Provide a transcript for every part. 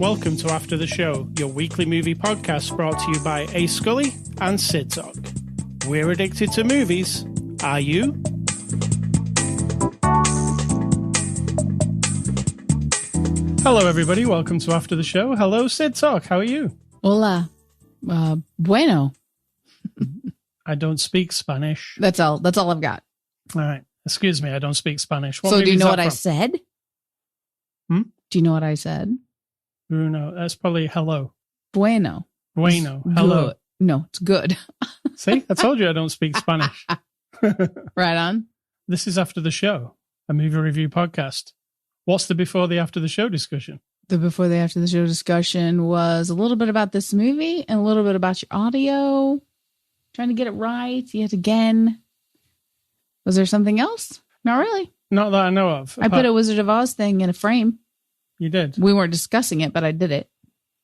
Welcome to After the Show, your weekly movie podcast brought to you by A. Scully and Sid Talk. We're addicted to movies. Are you? Hello, everybody. Welcome to After the Show. Hello, Sid Talk. How are you? Hola. Bueno. I don't speak Spanish. That's all I've got. All right. Excuse me. I don't speak Spanish. So do you know what I said? Do you know what I said? Bruno. That's probably hello. Bueno. Bueno. Hello. Good. No, it's good. See, I told you I don't speak Spanish. Right on. This is After the Show, a movie review podcast. What's the before the after the show discussion? The before the after the show discussion was a little bit about this movie and a little bit about your audio. Trying to get it right yet again. Was there something else? Not really. Not that I know of. I put a Wizard of Oz thing in a frame. You did? We weren't discussing it, but I did it.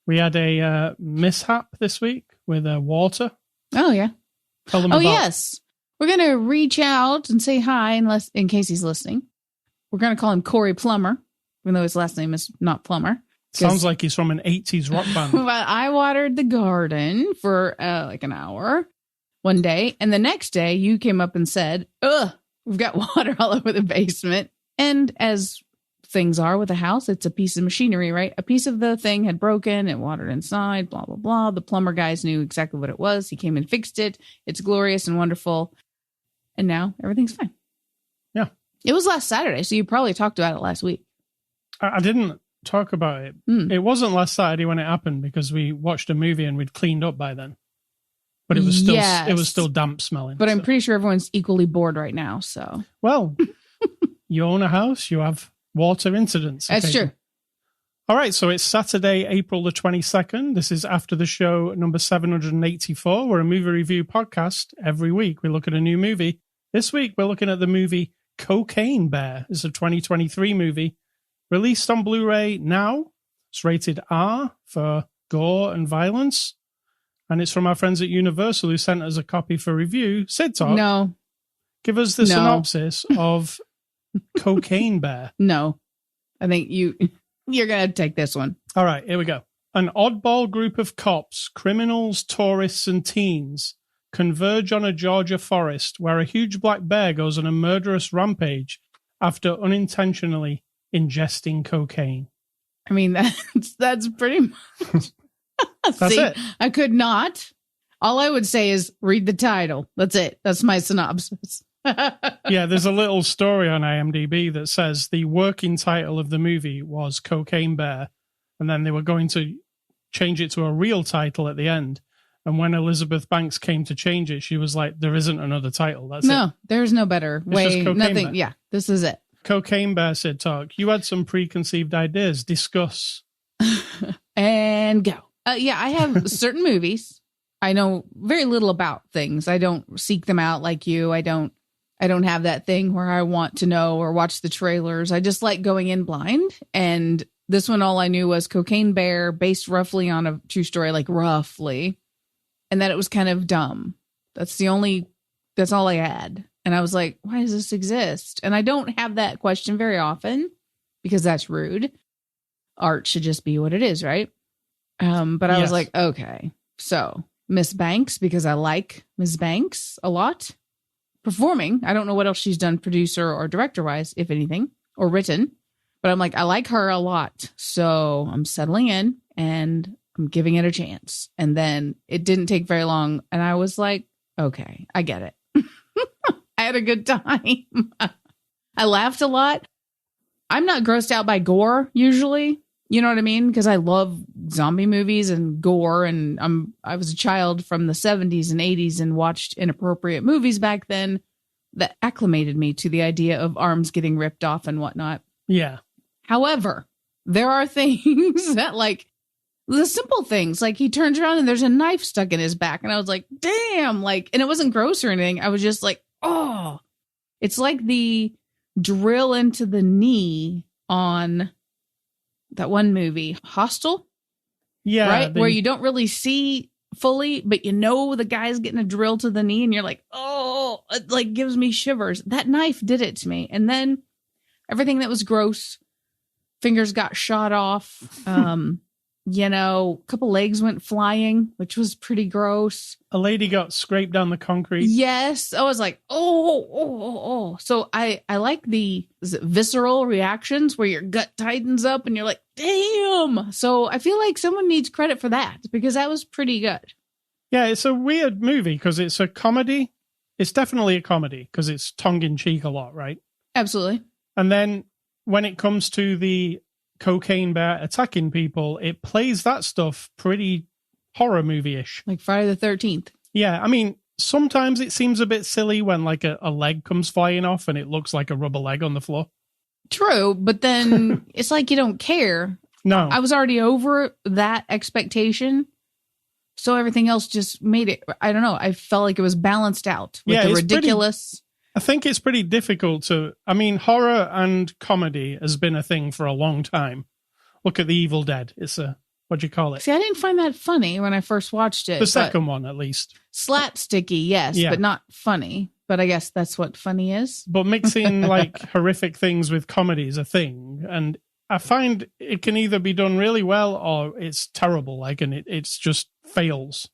We had a mishap this week with Walter. Oh, yeah. Tell them about. Yes. We're going to reach out and say hi in case he's listening. We're going to call him Corey Plummer, even though his last name is not Plummer. Sounds like he's from an 80s rock band. But I watered the garden for like an hour one day. And the next day you came up and said, we've got water all over the basement. And as things are with a house, it's a piece of machinery, right? A piece of the thing had broken, it watered inside, blah, blah, blah. The plumber guys knew exactly what it was. He came and fixed it. It's glorious and wonderful. And now everything's fine. Yeah. It was last Saturday, so you probably talked about it last week. I didn't talk about it. It wasn't last Saturday when it happened because we watched a movie and we'd cleaned up by then. But it was still It was still damp smelling. But I'm pretty sure everyone's equally bored right now, so. Well, you own a house, you have water incidents. That's true. All right, so it's Saturday, April the 22nd. This is After the Show number 784. We're a movie review podcast. Every week we look at a new movie. This week we're looking at the movie Cocaine Bear. It's a 2023 movie released on Blu-ray now. It's rated R for gore and violence. And it's from our friends at Universal who sent us a copy for review. Sid Talk. No. Give us the synopsis of Cocaine Bear. No. I think you're going to take this one. All right, here we go. An oddball group of cops, criminals, tourists, and teens converge on a Georgia forest where a huge black bear goes on a murderous rampage after unintentionally ingesting cocaine. I mean, that's pretty much. That's it. I could not. All I would say is read the title. That's it. That's my synopsis. Yeah, there's a little story on IMDb that says the working title of the movie was Cocaine Bear, and then they were going to change it to a real title at the end. And when Elizabeth Banks came to change it, she was like, there isn't another title. That's No, there's no better way. Nothing. Bear. Yeah, this is it. Cocaine Bear, Sid Talk. You had some preconceived ideas. Discuss. And go. Yeah, I have certain movies. I know very little about things. I don't seek them out like you. I don't have that thing where I want to know or watch the trailers. I just like going in blind. And this one, all I knew was Cocaine Bear, based roughly on a true story, like roughly. And that it was kind of dumb. That's all I had. And I was like, why does this exist? And I don't have that question very often because that's rude. Art should just be what it is, right? But I was like, okay, so Miss Banks, because I like Miss Banks a lot. Performing, I don't know what else she's done producer or director wise, if anything, or written, but I'm like, I like her a lot. So I'm settling in and I'm giving it a chance. And then it didn't take very long. And I was like, okay, I get it. I had a good time. I laughed a lot. I'm not grossed out by gore usually. You know what I mean? Because I love zombie movies and gore. And I was a child from the 70s and 80s and watched inappropriate movies back then that acclimated me to the idea of arms getting ripped off and whatnot. Yeah. However, there are things that, like, the simple things, like he turns around and there's a knife stuck in his back. And I was like, damn, like, and it wasn't gross or anything. I was just like, oh, it's like the drill into the knee on that one movie, Hostel. Yeah. Right. Where you don't really see fully, but you know, the guy's getting a drill to the knee and you're like, oh, it like gives me shivers. That knife did it to me. And then everything that was gross, fingers got shot off. A couple legs went flying, which was pretty gross. A lady got scraped down the concrete. Yes. I was like, oh. So I like the visceral reactions where your gut tightens up and you're like, damn. So I feel like someone needs credit for that because that was pretty good. Yeah, it's a weird movie because it's a comedy. It's definitely a comedy because it's tongue-in-cheek a lot, right? Absolutely. And then when it comes to the cocaine bear attacking people, it plays that stuff pretty horror movie-ish. Like Friday the 13th. Yeah, I mean, sometimes it seems a bit silly when like a leg comes flying off and it looks like a rubber leg on the floor. True, but then it's like you don't care. No. I was already over that expectation. So everything else just made it, I don't know, I felt like it was balanced out with the ridiculous. I think it's pretty difficult to, horror and comedy has been a thing for a long time. Look at The Evil Dead. It's what do you call it? See, I didn't find that funny when I first watched it. The second one, at least. Slapsticky, yes, but not funny. But I guess that's what funny is. But mixing like horrific things with comedy is a thing. And I find it can either be done really well or it's terrible, and it's just fails.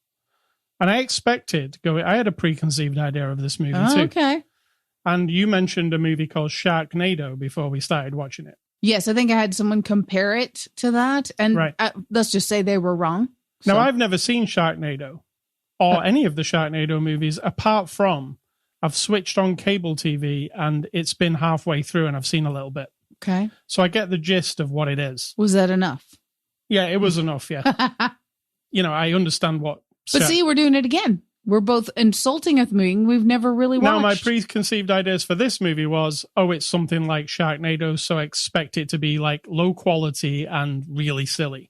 And I had a preconceived idea of this movie too. Okay. And you mentioned a movie called Sharknado before we started watching it. Yes, I think I had someone compare it to that. And let's just say they were wrong. Now, I've never seen Sharknado or any of the Sharknado movies apart from I've switched on cable TV and it's been halfway through and I've seen a little bit. Okay. So I get the gist of what it is. Was that enough? Yeah, it was enough, yeah. I understand what... But see, we're doing it again. We're both insulting a movie we've never really watched. Now, my preconceived ideas for this movie was, it's something like Sharknado, so I expect it to be like low quality and really silly.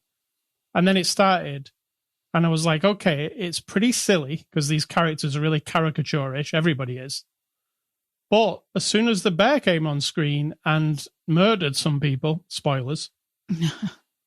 And then it started, and I was like, okay, it's pretty silly because these characters are really caricature-ish. Everybody is. But as soon as the bear came on screen and murdered some people, spoilers,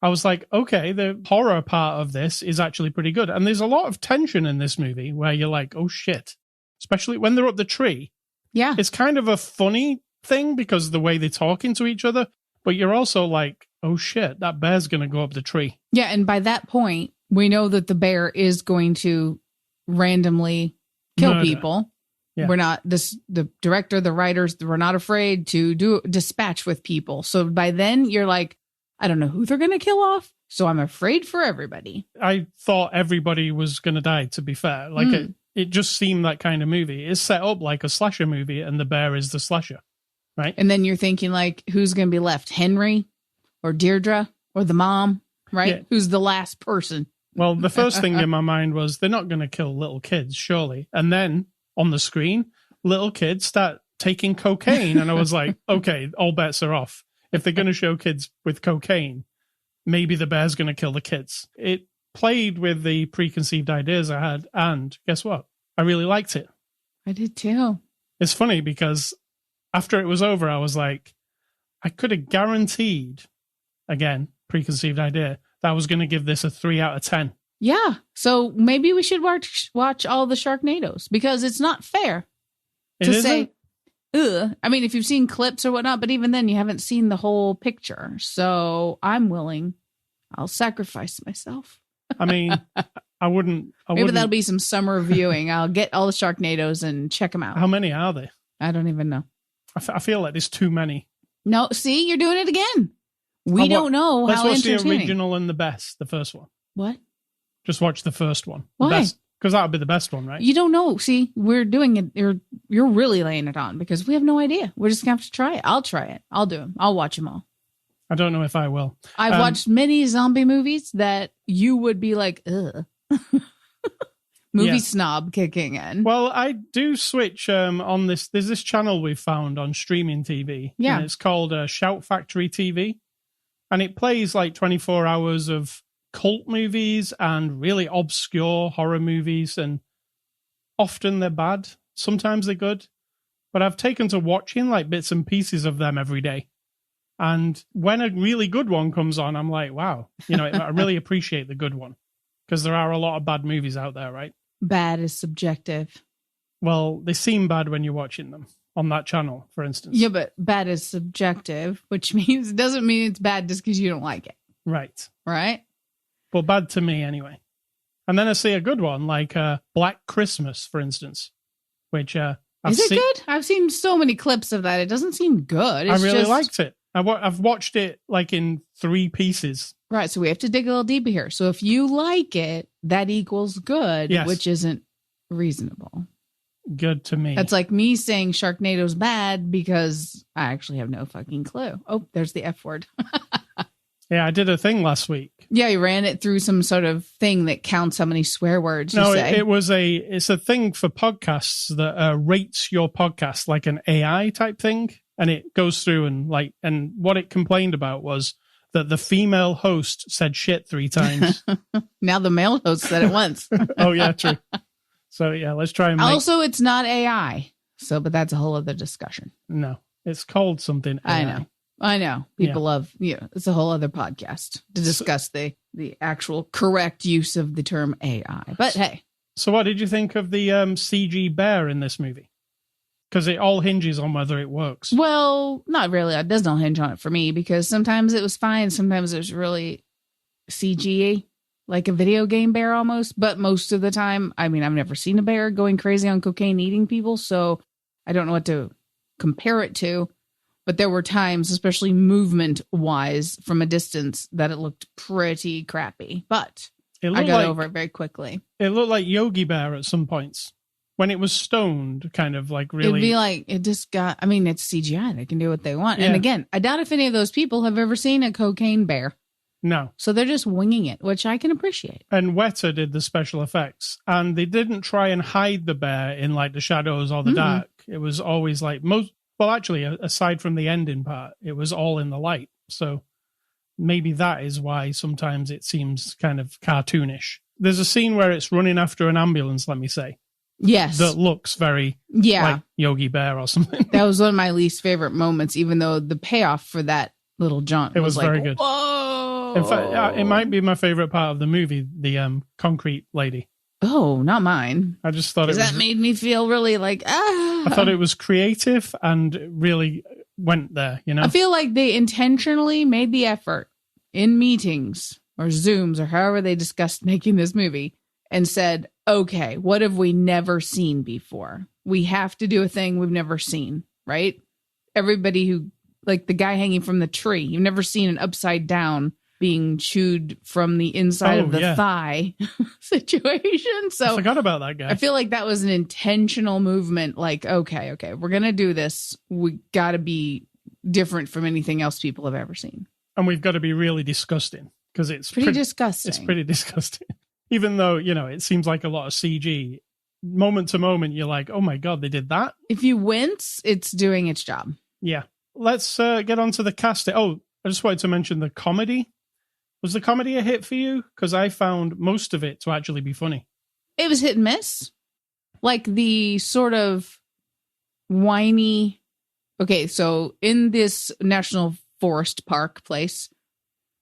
I was like, okay, the horror part of this is actually pretty good. And there's a lot of tension in this movie where you're like, oh shit. Especially when they're up the tree. Yeah. It's kind of a funny thing because of the way they're talking to each other. But you're also like, oh shit, that bear's going to go up the tree. Yeah, and by that point, we know that the bear is going to randomly kill people. Yeah. We're not, the director, the writers, we're not afraid to do dispatch with people. So by then, you're like, I don't know who they're going to kill off, so I'm afraid for everybody. I thought everybody was going to die, to be fair. It just seemed that kind of movie. It's set up like a slasher movie, and the bear is the slasher, right? And then you're thinking, like, who's going to be left? Henry or Deirdre or the mom, right? Yeah. Who's the last person? Well, the first thing in my mind was they're not going to kill little kids, surely. And then on the screen, little kids start taking cocaine, and I was like, okay, all bets are off. If they're going to show kids with cocaine, maybe the bear's going to kill the kids. It played with the preconceived ideas I had, and guess what? I really liked it. I did too. It's funny because after it was over, I was like, I could have guaranteed, again, preconceived idea, that I was going to give this a 3 out of 10. Yeah. So maybe we should watch all the Sharknadoes because it's not fair to say... Ugh. I mean, if you've seen clips or whatnot, but even then you haven't seen the whole picture. So I'm willing. I'll sacrifice myself. I mean, I wouldn't. Maybe that'll be some summer viewing. I'll get all the Sharknadoes and check them out. How many are there? I don't even know. I feel like there's too many. No, see, you're doing it again. We don't know how entertaining. Let's watch the original and the best, the first one. What? Just watch the first one. Why? Because that would be the best one, right? You don't know. See, we're doing it. You're really laying it on because we have no idea. We're just going to have to try it. I'll try it. I'll do them. I'll watch them all. I don't know if I will. I've watched many zombie movies that you would be like, ugh. Movie snob kicking in. Well, I do switch on this. There's this channel we've found on streaming TV. Yeah. And it's called Shout Factory TV. And it plays like 24 hours of cult movies and really obscure horror movies, and often they're bad, sometimes they're good, but I've taken to watching like bits and pieces of them every day, and when a really good one comes on, I'm like, wow, I really appreciate the good one, because there are a lot of bad movies out there, right? Bad is subjective. Well, they seem bad when you're watching them on that channel, for instance. Yeah, but bad is subjective, which means it doesn't mean it's bad just because you don't like it. Right. But but bad to me anyway. And then I see a good one, like Black Christmas, for instance, which is it good? I've seen so many clips of that. It doesn't seem good. I really liked it. I've watched it like in 3 pieces. Right, so we have to dig a little deeper here. So if you like it, that equals good, yes. Which isn't reasonable. Good to me. That's like me saying Sharknado's bad because I actually have no fucking clue. Oh, there's the F word. Yeah, I did a thing last week. Yeah, you ran it through some sort of thing that counts how many swear words you say. It's a thing for podcasts that rates your podcast like an AI type thing. And it goes through and what it complained about was that the female host said shit 3 times. Now the male host said it once. Oh, yeah, true. So, yeah, let's try and Also, it's not AI. But that's a whole other discussion. No, it's called something AI. I know. People love, it's a whole other podcast to discuss the actual correct use of the term AI. But hey. So what did you think of the CG bear in this movie? Because it all hinges on whether it works. Well, not really. It doesn't all hinge on it for me because sometimes it was fine. Sometimes it was really CG-y, like a video game bear almost. But most of the time, I mean, I've never seen a bear going crazy on cocaine eating people. So I don't know what to compare it to. But there were times, especially movement-wise, from a distance, that it looked pretty crappy. But I got over it very quickly. It looked like Yogi Bear at some points. When it was stoned, kind of like really... It'd be like, it just got... I mean, it's CGI. They can do what they want. Yeah. And again, I doubt if any of those people have ever seen a cocaine bear. No. So they're just winging it, which I can appreciate. And Weta did the special effects. And they didn't try and hide the bear in like the shadows or the dark. It was always like... Well, actually, aside from the ending part, it was all in the light. So maybe that is why sometimes it seems kind of cartoonish. There's a scene where it's running after an ambulance, let me say. Yes. That looks very like Yogi Bear or something. That was one of my least favorite moments, even though the payoff for that little jaunt was very like, good. Whoa! In fact, it might be my favorite part of the movie, the concrete lady. Oh, not mine. I just thought that made me feel really like, I thought it was creative and really went there, you know? I feel like they intentionally made the effort in meetings or Zooms or however they discussed making this movie and said, okay, what have we never seen before? We have to do a thing we've never seen, right? Everybody who, like the guy hanging from the tree, you've never seen an upside down being chewed from the inside of the thigh situation. So I forgot about that guy. I feel like that was an intentional movement. Like, okay, we're going to do this. We got to be different from anything else people have ever seen. And we've got to be really disgusting because it's pretty disgusting. It's pretty disgusting. Even though, it seems like a lot of CG, moment to moment, you're like, oh my God, they did that. If you wince, it's doing its job. Yeah. Let's get on to the cast. Oh, I just wanted to mention the comedy. Was the comedy a hit for you? Because I found most of it to actually be funny. It was hit and miss. Like the sort of whiny... Okay, so in this National Forest Park place,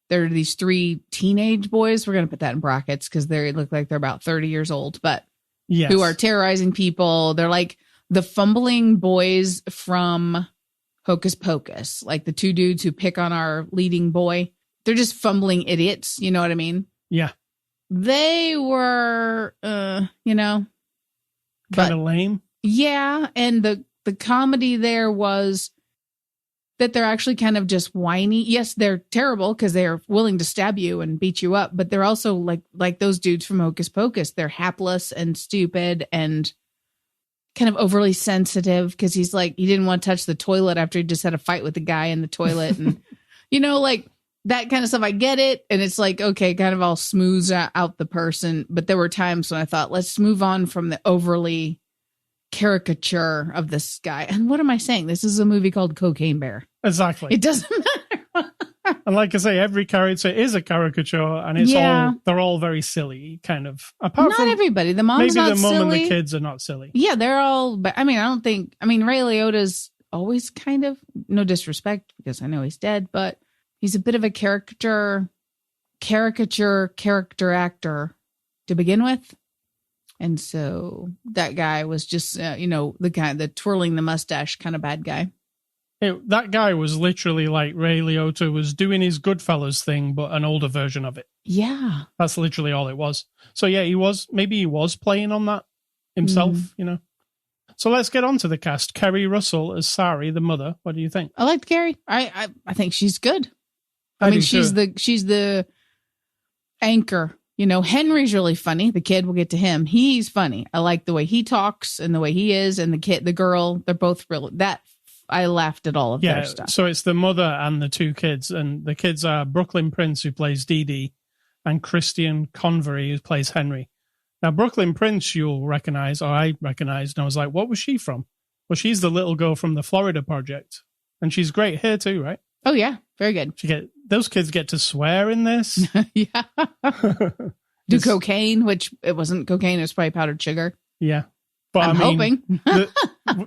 there are these 3 teenage boys. We're going to put that in brackets because they look like they're about 30 years old, but who are terrorizing people. They're like the fumbling boys from Hocus Pocus, like the 2 dudes who pick on our leading boy. They're just fumbling idiots. You know what I mean? Yeah. They were, kind of lame. Yeah. And the comedy there was that they're actually kind of just whiny. Yes, they're terrible because they're willing to stab you and beat you up, but they're also like those dudes from Hocus Pocus. They're hapless and stupid and kind of overly sensitive because he's like, he didn't want to touch the toilet after he just had a fight with the guy in the toilet. And, like that kind of stuff. I get it. And it's like, okay, kind of all smooths out the person. But there were times when I thought, let's move on from the overly caricature of this guy. And what am I saying? This is a movie called Cocaine Bear. Exactly. It doesn't matter. And like I say, every character is a caricature, and they're all very silly, kind of. Apart not from everybody. The mom's not maybe the mom silly. and the kids are not silly. Yeah, they're all. But I mean, Ray Liotta's always kind of, no disrespect because I know he's dead, but he's a bit of a caricature character actor to begin with. And so that guy was just, the twirling the mustache kind of bad guy. That guy was literally like Ray Liotta was doing his Goodfellas thing, but an older version of it. Yeah. That's literally all it was. So yeah, he was playing on that himself, you know. So let's get on to the cast. Kerry Russell as Sari, the mother. What do you think? I liked Kerry. I think she's good. I mean, she's the anchor. You know, Henry's really funny. The kid, we'll get to him. He's funny. I like the way he talks and the way he is, and the girl, they're both real. I laughed at all of their stuff. So it's the mother and the two kids, and the kids are Brooklyn Prince, who plays Dee Dee, and Christian Convery, who plays Henry. Now, Brooklyn Prince, you'll recognize, or I recognized, and I was like, what was she from? Well, she's the little girl from the Florida Project, and she's great here too, right? Oh, yeah. Very good. Those kids get to swear in this. Yeah. Do cocaine, which it wasn't cocaine, it was probably powdered sugar. Yeah. But I'm hoping.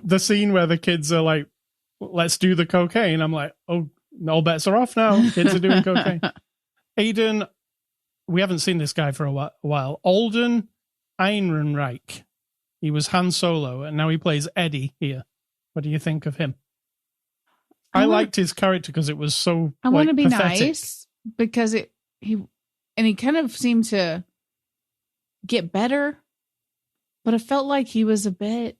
the scene where the kids are like, let's do the cocaine. I'm like, oh, all bets are off now. Kids are doing cocaine. Aidan, we haven't seen this guy for a while. Alden Ehrenreich. He was Han Solo, and now he plays Eddie here. What do you think of him? I liked his character because it was so I want to be pathetic. nice because he kind of seemed to get better, but it felt like he was a bit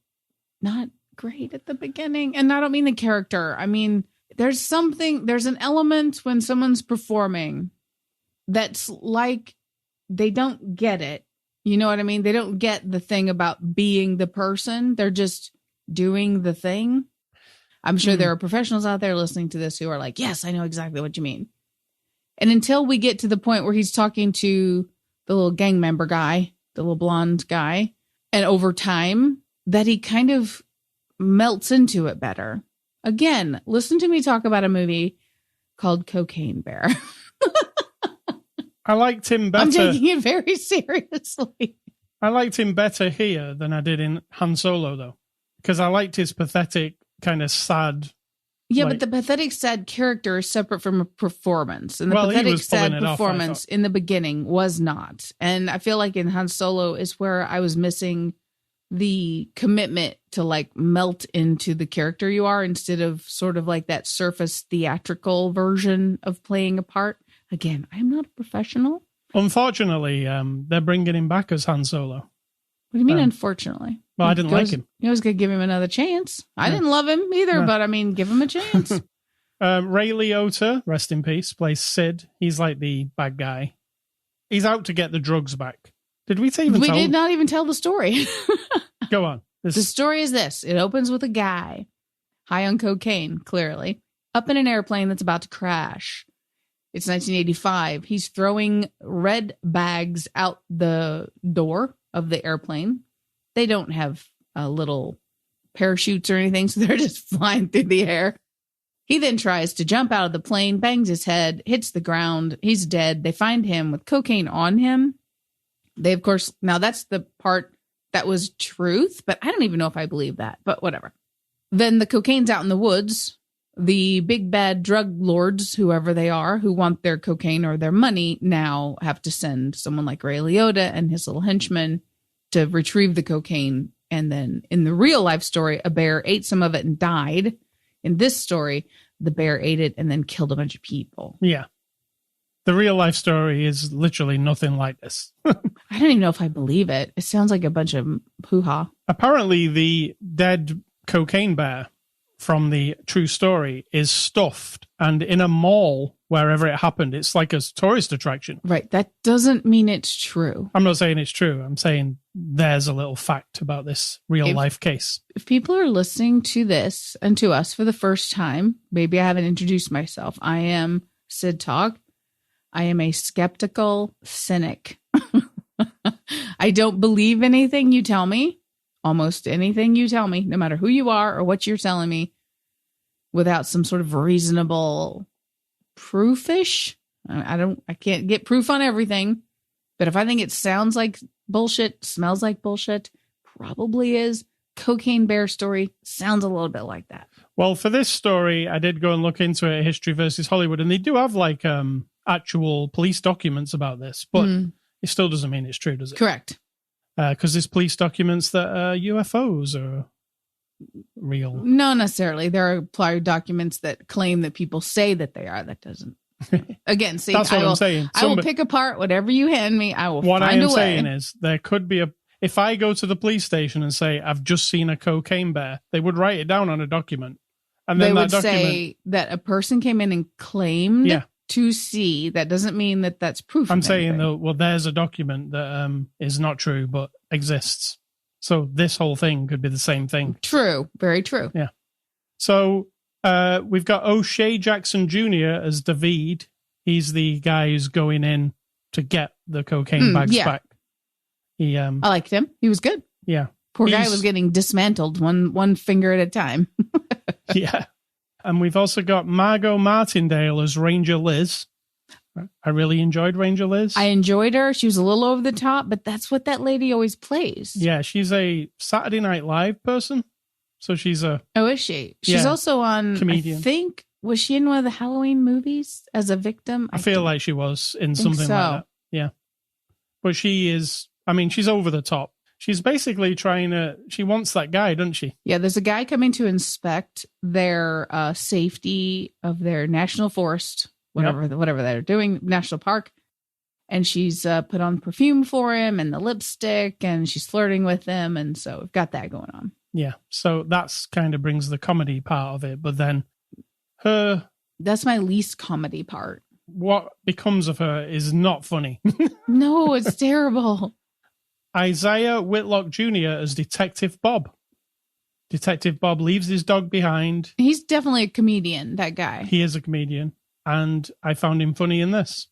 not great at the beginning. And I don't mean the character. I mean, there's an element when someone's performing that's like they don't get it. You know what I mean? They don't get the thing about being the person. They're just doing the thing. I'm sure there are professionals out there listening to this who are like, yes, I know exactly what you mean. And until we get to the point where he's talking to the little gang member guy, the little blonde guy, and over time that he kind of melts into it better. Again, listen to me talk about a movie called Cocaine Bear. I liked him better. I'm taking it very seriously. I liked him better here than I did in Han Solo, though, because I liked his pathetic, kind of sad. Yeah, but the pathetic, sad character is separate from a performance. And the pathetic, sad performance in the beginning was not. And I feel like in Han Solo is where I was missing the commitment to like melt into the character you are instead of sort of like that surface theatrical version of playing a part. Again, I'm not a professional. Unfortunately, they're bringing him back as Han Solo. What do you mean, unfortunately? Well, I didn't like him. You always got to give him another chance. I didn't love him either, but I mean, give him a chance. Ray Liotta, rest in peace, plays Sid. He's like the bad guy. He's out to get the drugs back. Did we even We did not even tell the story. Go on. The story is this. It opens with a guy high on cocaine, clearly, up in an airplane that's about to crash. It's 1985. He's throwing red bags out the door of the airplane. They don't have little parachutes or anything, so they're just flying through the air. He then tries to jump out of the plane, bangs his head, hits the ground. He's dead. They find him with cocaine on him. They, of course, now that's the part that was truth, but I don't even know if I believe that, but whatever. Then the cocaine's out in the woods. The big bad drug lords, whoever they are, who want their cocaine or their money, now have to send someone like Ray Liotta and his little henchmen to retrieve the cocaine. And then in the real life story, a bear ate some of it and died. In this story, the bear ate it and then killed a bunch of people. Yeah. The real life story is literally nothing like this. I don't even know if I believe it. It sounds like a bunch of hoo-ha. Apparently, the dead cocaine bear from the true story is stuffed, and in a mall, wherever it happened, it's like a tourist attraction. Right. That doesn't mean it's true. I'm not saying it's true. I'm saying there's a little fact about this real life case. If people are listening to this and to us for the first time, maybe I haven't introduced myself. I am Sid Talk. I am a skeptical cynic. I don't believe anything you tell me, almost anything you tell me, no matter who you are or what you're telling me, without some sort of reasonable proofish. I can't get proof on everything, but if I think it sounds like bullshit, smells like bullshit, probably is. Cocaine Bear story sounds a little bit like that. Well, for this story, I did go and look into it, History versus Hollywood, and they do have like actual police documents about this, but it still doesn't mean it's true, does it? Correct. Because there's police documents that UFOs are real. No, necessarily. There are prior documents that claim that people say that they are. That doesn't. Again, see, That's what I'm saying. I will pick apart whatever you hand me. I will what find I am a way. saying is there could be if I go to the police station and say, I've just seen a cocaine bear, they would write it down on a document. And then they would say that a person came in and claimed to see. That doesn't mean that that's proof. I'm saying, though, well, there's a document that is not true, but exists. So this whole thing could be the same thing. True. Very true. Yeah. So we've got O'Shea Jackson Jr. as David. He's the guy who's going in to get the cocaine bags back. I liked him. He was good. Yeah. Poor guy was getting dismantled one finger at a time. Yeah. And we've also got Margot Martindale as Ranger Liz. I really enjoyed Ranger Liz. I enjoyed her. She was a little over the top, but that's what that lady always plays. Yeah, she's a Saturday Night Live person. So she's a... Oh, is she? She's also on... Comedian. I think... Was she in one of the Halloween movies as a victim? I feel like she was in something like that. Yeah. But she is... I mean, she's over the top. She's basically trying to... She wants that guy, doesn't she? Yeah, there's a guy coming to inspect their safety of their national forest... Whatever they're doing, national park. And she's put on perfume for him and the lipstick, and she's flirting with him. And so we've got that going on. Yeah. So that's kind of brings the comedy part of it. But then that's my least comedy part. What becomes of her is not funny. No, it's terrible. Isaiah Whitlock Jr. as Detective Bob. Detective Bob leaves his dog behind. He's definitely a comedian, that guy. He is a comedian. And I found him funny in this.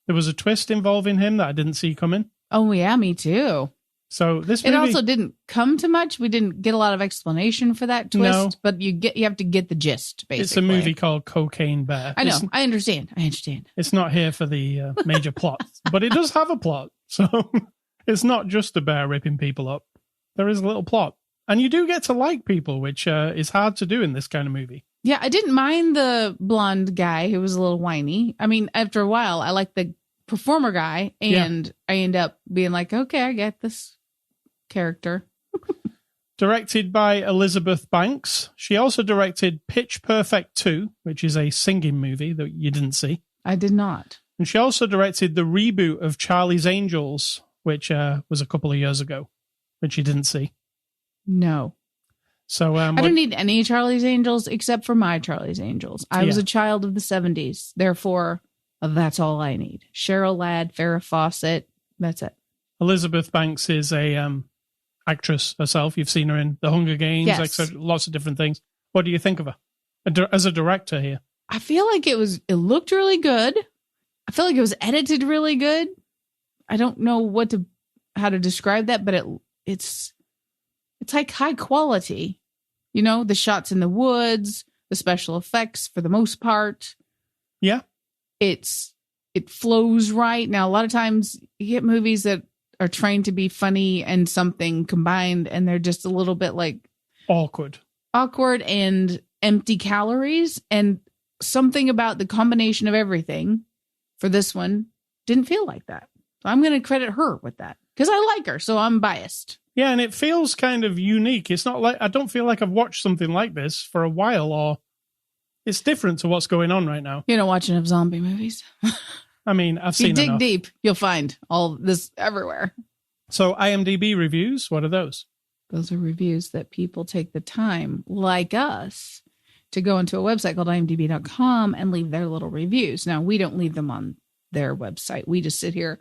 There was a twist involving him that I didn't see coming. Oh, yeah, me too. So this movie... It also didn't come to much. We didn't get a lot of explanation for that twist, but you have to get the gist, basically. It's a movie called Cocaine Bear. I know. I understand. It's not here for the major plot, but it does have a plot. So it's not just a bear ripping people up. There is a little plot. And you do get to like people, which is hard to do in this kind of movie. Yeah, I didn't mind the blonde guy who was a little whiny. I mean, after a while, I liked the performer guy, and I end up being like, okay, I get this character. Directed by Elizabeth Banks. She also directed Pitch Perfect 2, which is a singing movie that you didn't see. I did not. And she also directed the reboot of Charlie's Angels, which was a couple of years ago, which you didn't see. No. So I don't need any Charlie's Angels except for my Charlie's Angels. I was a child of the 70s. Therefore, that's all I need. Cheryl Ladd, Farrah Fawcett. That's it. Elizabeth Banks is a actress herself. You've seen her in The Hunger Games, etc. Lots of different things. What do you think of her as a director here? I feel like it looked really good. I feel like it was edited really good. I don't know how to describe that, but it's like high quality, the shots in the woods, the special effects for the most part. Yeah. It flows right. Now, a lot of times you get movies that are trying to be funny and something combined, and they're just a little bit like awkward and empty calories. And something about the combination of everything for this one didn't feel like that. So I'm going to credit her with that because I like her. So I'm biased. Yeah, and it feels kind of unique. It's not like I don't feel like I've watched something like this for a while, or it's different to what's going on right now. You don't watch enough zombie movies. I mean, I've seen enough. You dig deep, you'll find all this everywhere. So IMDb reviews, what are those? Those are reviews that people take the time, like us, to go into a website called imdb.com and leave their little reviews. Now, we don't leave them on their website. We just sit here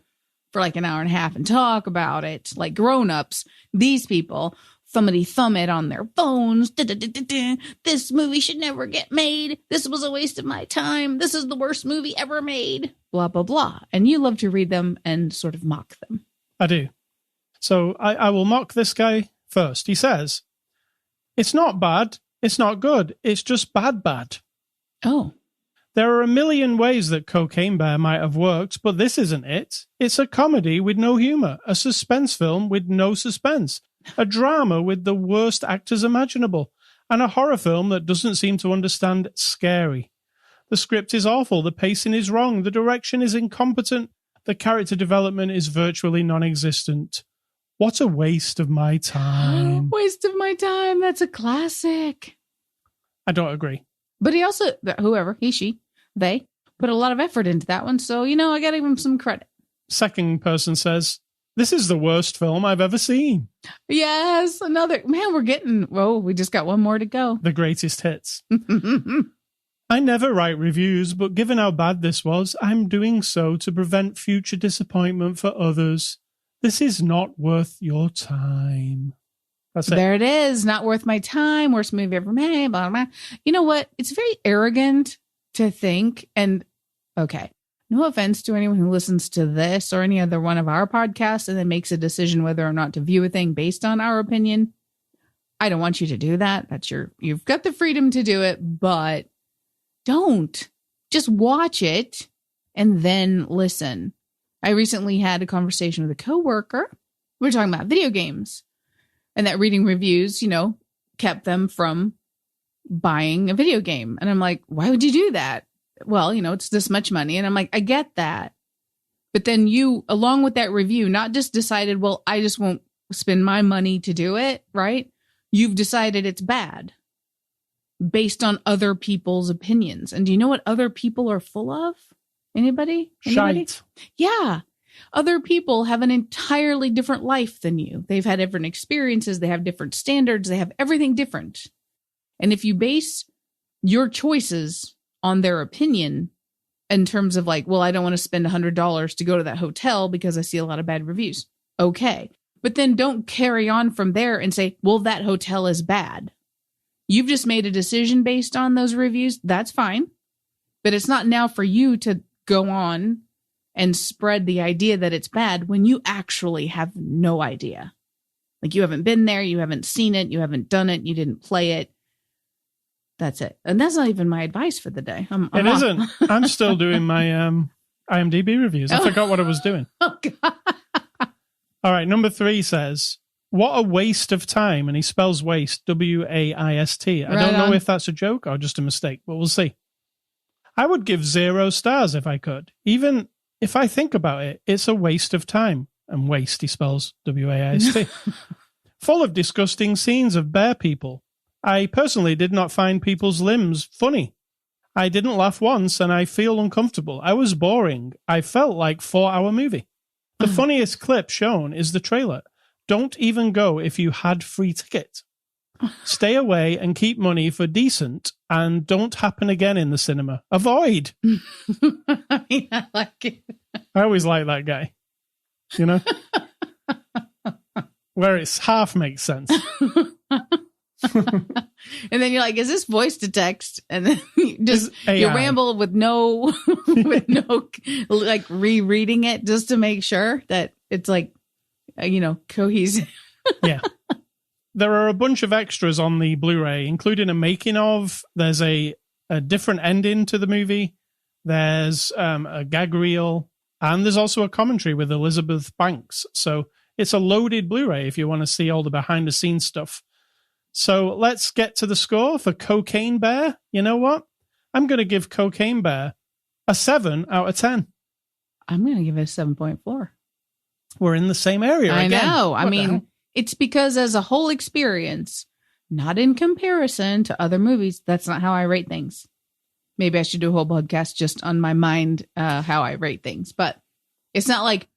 for like an hour and a half and talk about it like grown-ups. These people thumb it on their phones. This movie should never get made. This was a waste of my time. This is the worst movie ever made. Blah, blah, blah. And you love to read them and sort of mock them. I do. So I will mock this guy first. He says, it's not bad. It's not good. It's just bad. Oh. There are a million ways that Cocaine Bear might have worked, but this isn't it. It's a comedy with no humor, a suspense film with no suspense, a drama with the worst actors imaginable, and a horror film that doesn't seem to understand scary. The script is awful, the pacing is wrong, the direction is incompetent, the character development is virtually non-existent. What a waste of my time. Waste of My Time. That's a classic. I don't agree. But he also, whoever, he, she, they put a lot of effort into that one. So, I got to give him some credit. Second person says, this is the worst film I've ever seen. Yes. Another, man, we just got one more to go. The greatest hits. I never write reviews, but given how bad this was, I'm doing so to prevent future disappointment for others. This is not worth your time. That's it. There it is. Not worth my time. Worst movie ever made. Blah, blah, blah. You know what? It's very arrogant to think, and okay, no offense to anyone who listens to this or any other one of our podcasts and then makes a decision whether or not to view a thing based on our opinion. I don't want you to do that. You've got the freedom to do it, but don't. Just watch it and then listen. I recently had a conversation with a coworker. We were talking about video games and that reading reviews, kept them from buying a video game. And I'm like, why would you do that? Well, it's this much money. And I'm like, I get that. But then you, along with that review, not just decided, well, I just won't spend my money to do it, right? You've decided it's bad based on other people's opinions. And do you know what other people are full of? Anybody? Shite. Yeah. Other people have an entirely different life than you. They've had different experiences. They have different standards. They have everything different. And if you base your choices on their opinion in terms of like, well, I don't want to spend $100 to go to that hotel because I see a lot of bad reviews. Okay. But then don't carry on from there and say, well, that hotel is bad. You've just made a decision based on those reviews. That's fine. But it's not now for you to go on and spread the idea that it's bad when you actually have no idea. Like you haven't been there, you haven't seen it, you haven't done it, you didn't play it. That's it. And that's not even my advice for the day. It isn't. I'm still doing my IMDb reviews. I forgot what I was doing. Oh, God. All right. Number 3 says, what a waste of time. And he spells waste, waist. I don't know if that's a joke or just a mistake, but we'll see. I would give 0 stars if I could. Even if I think about it, it's a waste of time. And waste, he spells waist. Full of disgusting scenes of bear people. I personally did not find people's limbs funny. I didn't laugh once and I feel uncomfortable. I was boring. I felt like 4-hour movie. The funniest clip shown is the trailer. Don't even go if you had free ticket. Stay away and keep money for decent and don't happen again in the cinema. Avoid. I like it. I always like that guy. Where it's half makes sense. And then you're like, is this voice to text? And then you ramble with no like rereading it just to make sure that it's like, cohesive. Yeah. There are a bunch of extras on the Blu-ray, including a making of. There's a different ending to the movie. There's a gag reel. And there's also a commentary with Elizabeth Banks. So it's a loaded Blu-ray if you want to see all the behind-the-scenes stuff. So let's get to the score for Cocaine Bear. You know what? I'm going to give Cocaine Bear a 7 out of 10. I'm going to give it a 7.4. We're in the same area I again. know. I mean, it's because as a whole experience, not in comparison to other movies, that's not how I rate things. Maybe I should do a whole podcast just on my mind, how I rate things. But it's not like,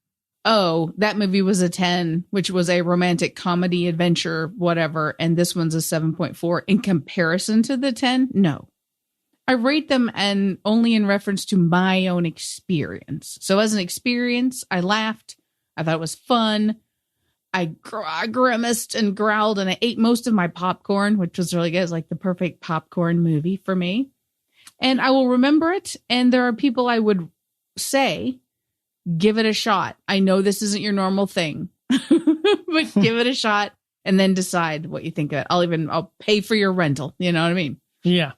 oh, that movie was a 10, which was a romantic comedy adventure, whatever, and this one's a 7.4 in comparison to the 10. No, I rate them and only in reference to my own experience. So as an experience, I laughed. I thought it was fun. I grimaced and growled and I ate most of my popcorn, which was really good. It was like the perfect popcorn movie for me. And I will remember it. And there are people I would say, give it a shot. I know this isn't your normal thing, but give it a shot and then decide what you think of it. I'll pay for your rental. You know what I mean? Yeah.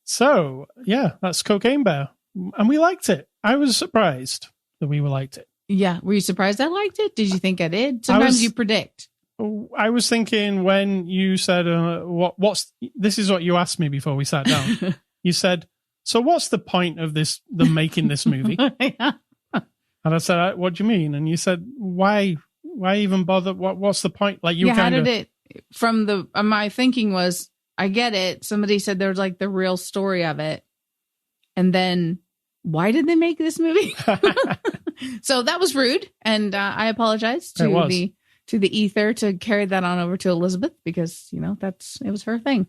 So, yeah, that's Cocaine Bear. And we liked it. I was surprised that we liked it. Yeah. Were you surprised I liked it? Did you think I did? Sometimes you predict. I was thinking when you said, this is what you asked me before we sat down. You said, so what's the point of them making this movie? Yeah. And I said, what do you mean? And you said, why even bother? What's the point? Like how did from the my thinking was, I get it. Somebody said there was like the real story of it. And then why did they make this movie? So that was rude. And I apologize to the ether to carry that on over to Elizabeth because, it was her thing.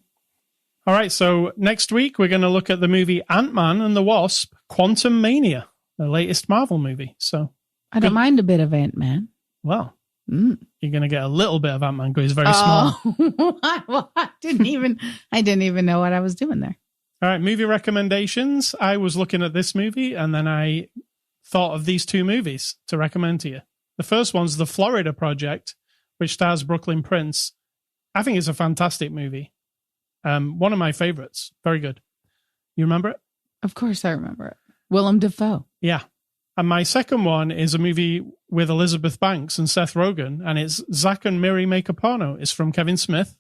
All right. So next week, we're going to look at the movie Ant-Man and the Wasp, Quantum Mania, the latest Marvel movie. So I don't mind a bit of Ant-Man. Well, you're going to get a little bit of Ant-Man because he's very small. Well, I didn't even know what I was doing there. All right. Movie recommendations. I was looking at this movie and then I thought of these two movies to recommend to you. The first one's The Florida Project, which stars Brooklyn Prince. I think it's a fantastic movie. One of my favorites. Very good. You remember it? Of course I remember it. Willem Dafoe. Yeah. And my second one is a movie with Elizabeth Banks and Seth Rogen, and it's Zack and Miri Make a Porno. It's from Kevin Smith.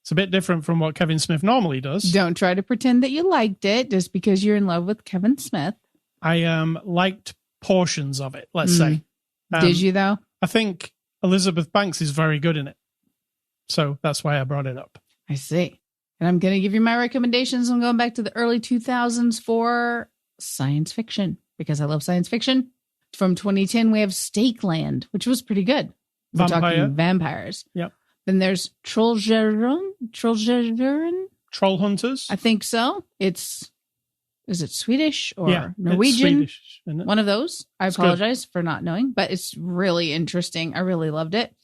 It's a bit different from what Kevin Smith normally does. Don't try to pretend that you liked it just because you're in love with Kevin Smith. I liked portions of it, let's say. Did you, though? I think Elizabeth Banks is very good in it. So that's why I brought it up. I see. And I'm going to give you my recommendations. I'm going back to the early 2000s for science fiction because I love science fiction. From 2010, we have Stakeland, which was pretty good. We're talking vampires. Yep. Then there's Trollhunter. Troll Hunters? I think so. Is it Swedish or Norwegian? It's Swedish, isn't it? One of those. I apologize for not knowing, but it's really interesting. I really loved it.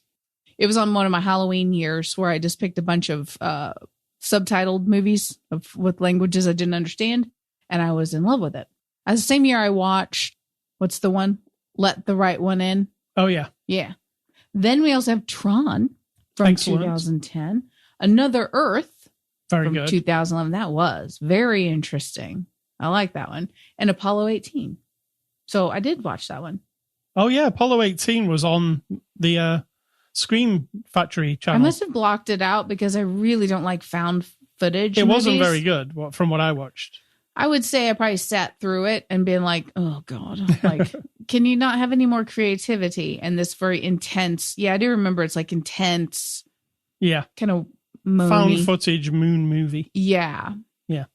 It was on one of my Halloween years where I just picked a bunch of subtitled movies with languages I didn't understand, and I was in love with it. The same year I watched, what's the one? Let the Right One In. Oh, yeah. Yeah. Then we also have Tron from 2010. Another Earth very from good. 2011. That was very interesting. I like that one. And Apollo 18. So I did watch that one. Oh, yeah. Apollo 18 was on the Scream Factory channel. I must have blocked it out because I really don't like found footage. It wasn't very good from what I watched. I would say I probably sat through it and been like, oh, God, like, can you not have any more creativity? And this very intense. Yeah, I do remember it's like intense. Yeah. Kind of moony. Found footage moon movie. Yeah. Yeah.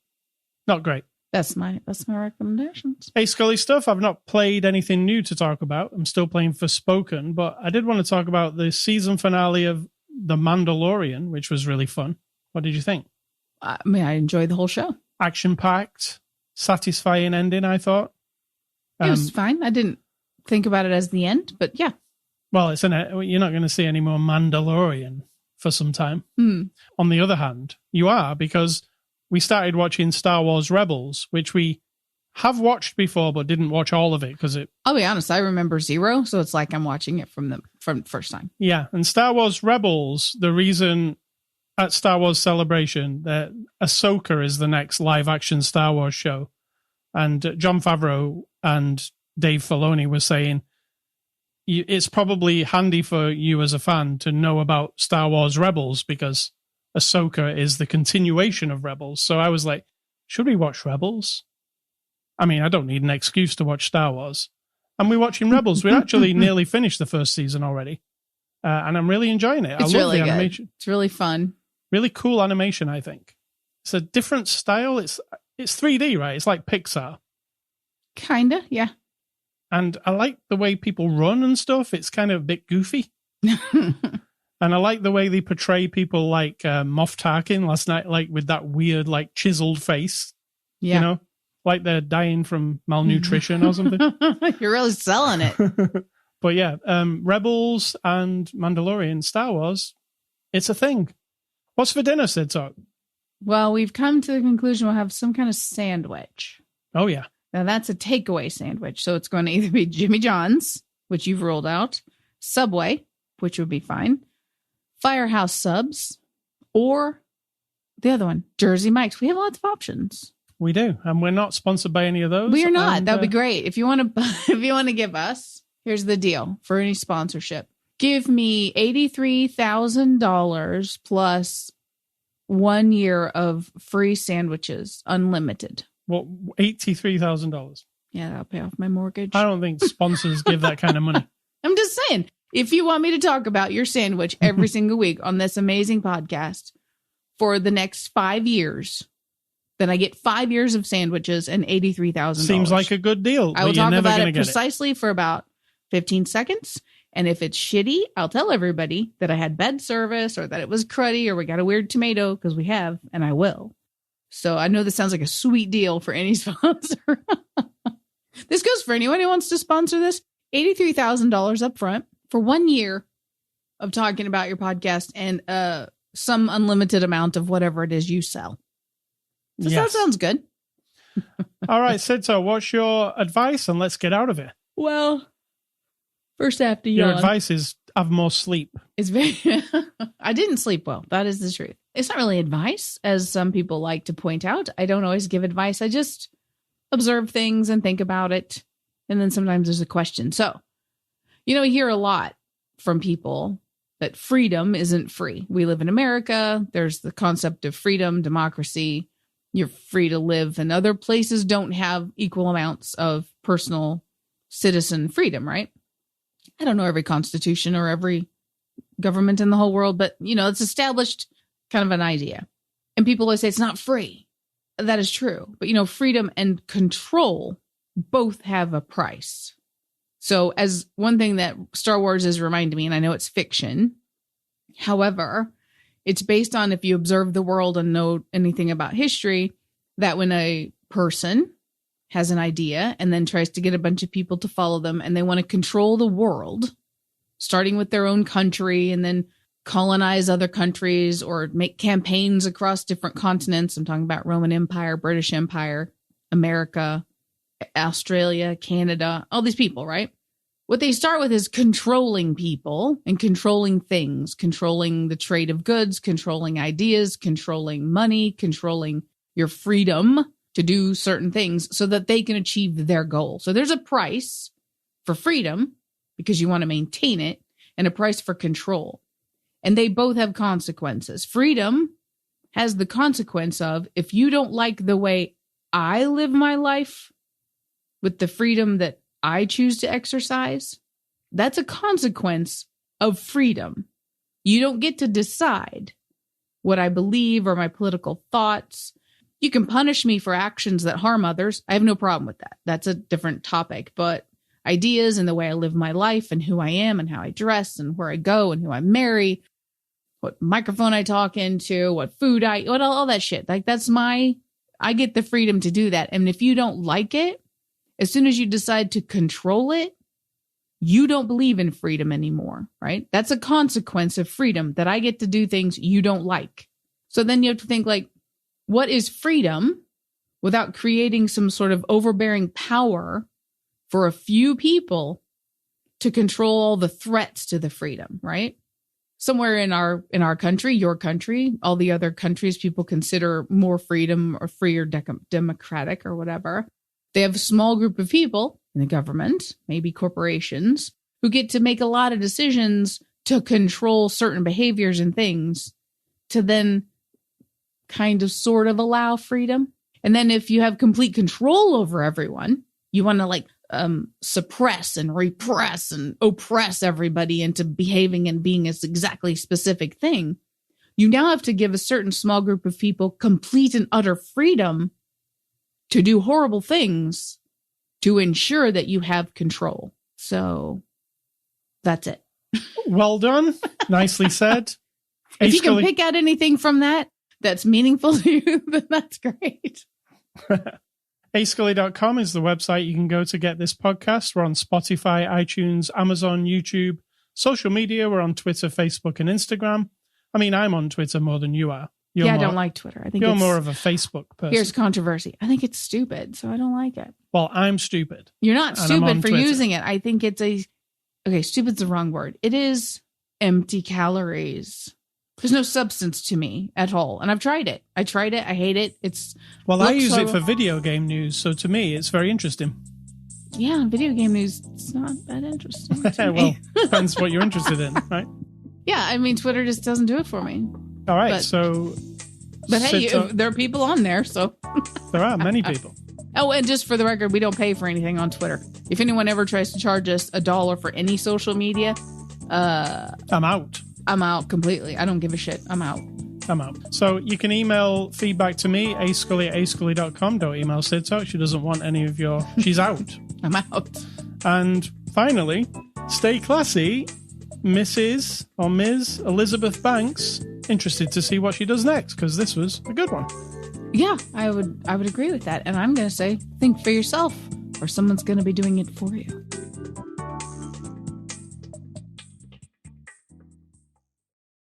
Not great. That's my recommendations. Hey, Scully Stuff. I've not played anything new to talk about. I'm still playing Forspoken, but I did want to talk about the season finale of The Mandalorian, which was really fun. What did you think? I enjoyed the whole show. Action-packed, satisfying ending, I thought. It was fine. I didn't think about it as the end, but yeah. Well, you're not going to see any more Mandalorian for some time. On the other hand, you are, because we started watching Star Wars Rebels, which we have watched before, but didn't watch all of it because it... I'll be honest, I remember zero, so it's like I'm watching it from the first time. Yeah, and Star Wars Rebels, the reason at Star Wars Celebration that Ahsoka is the next live-action Star Wars show, and Jon Favreau and Dave Filoni were saying it's probably handy for you as a fan to know about Star Wars Rebels because Ahsoka is the continuation of Rebels. So I was like, should we watch Rebels? I mean, I don't need an excuse to watch Star Wars. And we're watching Rebels. We actually nearly finished the first season already. And I'm really enjoying it. It's I love really the good. animation. It's really fun. Really cool animation, I think. It's a different style. It's 3D, right? It's like Pixar. Kinda, yeah. And I like the way people run and stuff. It's kind of a bit goofy. And I like the way they portray people like Moff Tarkin last night, like with that weird, like chiseled face. Yeah. You know, like they're dying from malnutrition or something. You're really selling it. But yeah, Rebels and Mandalorian, Star Wars, it's a thing. What's for dinner, Sid Talk? Well, we've come to the conclusion we'll have some kind of sandwich. Oh, yeah. Now, that's a takeaway sandwich. So it's going to either be Jimmy John's, which you've ruled out, Subway, which would be fine, Firehouse Subs, or the other one, Jersey Mike's. We have lots of options. We do. And we're not sponsored by any of those. We are not. That would be great. If you want to give us, here's the deal for any sponsorship. Give me $83,000 plus 1 year of free sandwiches, unlimited. What, $83,000? Yeah, that'll pay off my mortgage. I don't think sponsors give that kind of money. I'm just saying, If you want me to talk about your sandwich every single week on this amazing podcast for the next 5 years, then I get 5 years of sandwiches and $83,000. Seems like a good deal. I will talk about it precisely for about 15 seconds. And if it's shitty, I'll tell everybody that I had bad service or that it was cruddy or we got a weird tomato, because we have, and I will. So I know this sounds like a sweet deal for any sponsor. This goes for anyone who wants to sponsor this. $83,000 up front for 1 year of talking about your podcast and some unlimited amount of whatever it is you sell. Yes. That sounds good. All right, Sid, so what's your advice? And let's get out of it. Well, first I have to yawn. Your advice is have more sleep. It's very. I didn't sleep well. That is the truth. It's not really advice, as some people like to point out. I don't always give advice. I just observe things and think about it. And then sometimes there's a question. So, I hear a lot from people that freedom isn't free. We live in America. There's the concept of freedom, democracy. You're free to live, and other places don't have equal amounts of personal citizen freedom, right? I don't know every constitution or every government in the whole world, but, it's established kind of an idea. And people always say it's not free. That is true. But, freedom and control both have a price. So as one thing that Star Wars is reminding me, and I know it's fiction, however, it's based on, if you observe the world and know anything about history, that when a person has an idea and then tries to get a bunch of people to follow them and they want to control the world, starting with their own country and then colonize other countries or make campaigns across different continents. I'm talking about Roman Empire, British Empire, America, Australia, Canada, all these people, right? What they start with is controlling people and controlling things, controlling the trade of goods, controlling ideas, controlling money, controlling your freedom to do certain things so that they can achieve their goal. So there's a price for freedom because you want to maintain it, and a price for control. And they both have consequences. Freedom has the consequence of, if you don't like the way I live my life with the freedom that I choose to exercise, that's a consequence of freedom. You don't get to decide what I believe or my political thoughts. You can punish me for actions that harm others. I have no problem with that. That's a different topic. But ideas and the way I live my life and who I am and how I dress and where I go and who I marry, what microphone I talk into, what food what all that shit. Like, I get the freedom to do that. And if you don't like it, as soon as you decide to control it, you don't believe in freedom anymore, right? That's a consequence of freedom, that I get to do things you don't like. So then you have to think, like, what is freedom without creating some sort of overbearing power for a few people to control all the threats to the freedom, right? Somewhere in our country, your country, all the other countries people consider more freedom or free or democratic or whatever, they have a small group of people in the government, maybe corporations, who get to make a lot of decisions to control certain behaviors and things to then kind of sort of allow freedom. And then if you have complete control over everyone, you want to suppress and repress and oppress everybody into behaving and being a exactly specific thing. You now have to give a certain small group of people complete and utter freedom to do horrible things to ensure that you have control. So that's it. Well done. Nicely said. If you can pick out anything from that that's meaningful to you, then that's great. ascully.com is the website you can go to get this podcast. We're on Spotify, iTunes, Amazon, YouTube, social media. We're on Twitter, Facebook, and Instagram. I mean, I'm on Twitter more than you are. I don't like Twitter. I think you're more of a Facebook person. Here's controversy. I think it's stupid, so I don't like it. Well, I'm stupid. You're not stupid for using it. I think it's stupid's the wrong word. It is empty calories. There's no substance to me at all. And I've tried it. I hate it. I use it for video game news. So to me, it's very interesting. Yeah, video game news, it's not that interesting to me. Well, depends what you're interested in, right? Yeah, I mean, Twitter just doesn't do it for me. All right, But hey, there are people on there, so. There are many people. Oh, and just for the record, we don't pay for anything on Twitter. If anyone ever tries to charge us $1 for any social media, I'm out. I'm out completely. I don't give a shit. I'm out. So you can email feedback to me, ascully@ascully.com. Don't email Sid Talk. She doesn't want any of your... She's out. I'm out. And finally, stay classy, Mrs. or Ms. Elizabeth Banks. Interested to see what she does next, because this was a good one. Yeah, I would agree with that. And I'm going to say, think for yourself, or someone's going to be doing it for you.